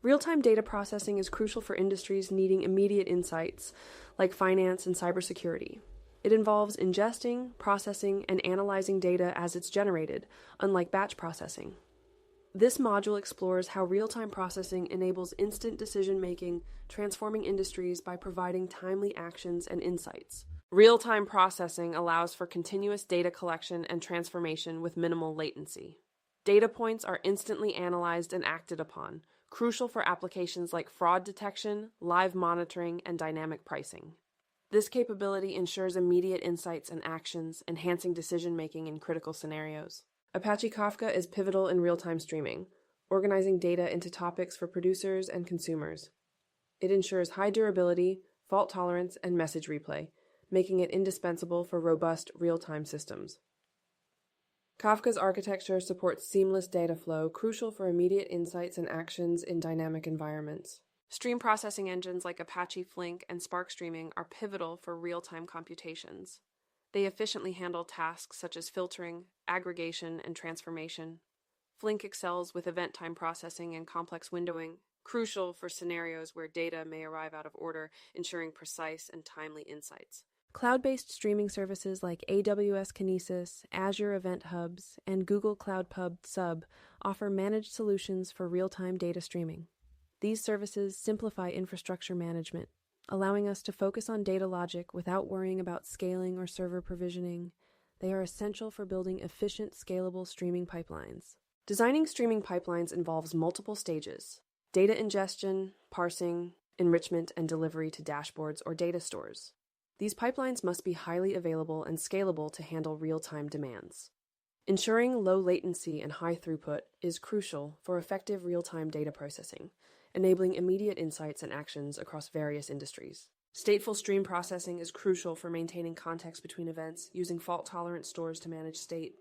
Real-time data processing is crucial for industries needing immediate insights, like finance and cybersecurity. It involves ingesting, processing, and analyzing data as it's generated, unlike batch processing. This module explores how real-time processing enables instant decision-making, transforming industries by providing timely actions and insights. Real-time processing allows for continuous data collection and transformation with minimal latency. Data points are instantly analyzed and acted upon, crucial for applications like fraud detection, live monitoring, and dynamic pricing. This capability ensures immediate insights and actions, enhancing decision-making in critical scenarios. Apache Kafka is pivotal in real-time streaming, organizing data into topics for producers and consumers. It ensures high durability, fault tolerance, and message replay, making it indispensable for robust real-time systems. Kafka's architecture supports seamless data flow, crucial for immediate insights and actions in dynamic environments. Stream processing engines like Apache Flink and Spark Streaming are pivotal for real-time computations. They efficiently handle tasks such as filtering, aggregation, and transformation. Flink excels with event-time processing and complex windowing, crucial for scenarios where data may arrive out of order, ensuring precise and timely insights. Cloud-based streaming services like AWS Kinesis, Azure Event Hubs, and Google Cloud Pub Sub offer managed solutions for real-time data streaming. These services simplify infrastructure management, allowing us to focus on data logic without worrying about scaling or server provisioning. They are essential for building efficient, scalable streaming pipelines. Designing streaming pipelines involves multiple stages: data ingestion, parsing, enrichment, and delivery to dashboards or data stores. These pipelines must be highly available and scalable to handle real-time demands. Ensuring low latency and high throughput is crucial for effective real-time data processing, enabling immediate insights and actions across various industries. Stateful stream processing is crucial for maintaining context between events, using fault-tolerant stores to manage state.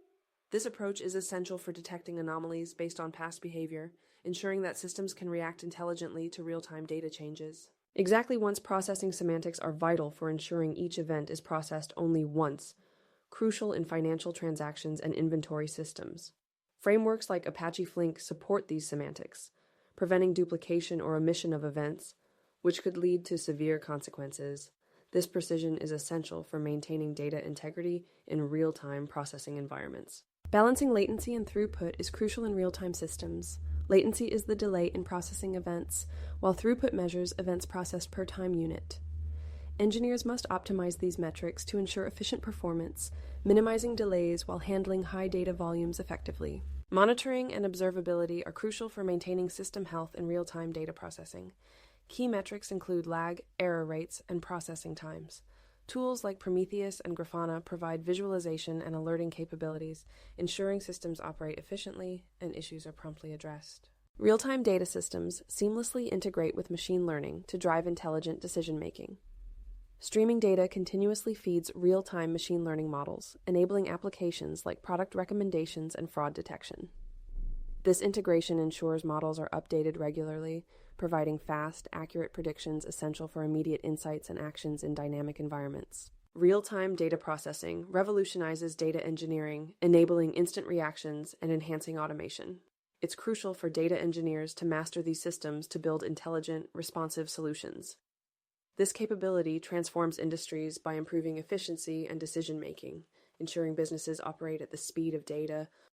This approach is essential for detecting anomalies based on past behavior, ensuring that systems can react intelligently to real-time data changes. Exactly once processing semantics are vital for ensuring each event is processed only once, crucial in financial transactions and inventory systems. Frameworks like Apache Flink support these semantics, preventing duplication or omission of events, which could lead to severe consequences. This precision is essential for maintaining data integrity in real-time processing environments. Balancing latency and throughput is crucial in real-time systems. Latency is the delay in processing events, while throughput measures events processed per time unit. Engineers must optimize these metrics to ensure efficient performance, minimizing delays while handling high data volumes effectively. Monitoring and observability are crucial for maintaining system health in real-time data processing. Key metrics include lag, error rates, and processing times. Tools like Prometheus and Grafana provide visualization and alerting capabilities, ensuring systems operate efficiently and issues are promptly addressed. Real-time data systems seamlessly integrate with machine learning to drive intelligent decision-making. Streaming data continuously feeds real-time machine learning models, enabling applications like product recommendations and fraud detection. This integration ensures models are updated regularly, providing fast, accurate predictions essential for immediate insights and actions in dynamic environments. Real-time data processing revolutionizes data engineering, enabling instant reactions and enhancing automation. It's crucial for data engineers to master these systems to build intelligent, responsive solutions. This capability transforms industries by improving efficiency and decision-making, ensuring businesses operate at the speed of data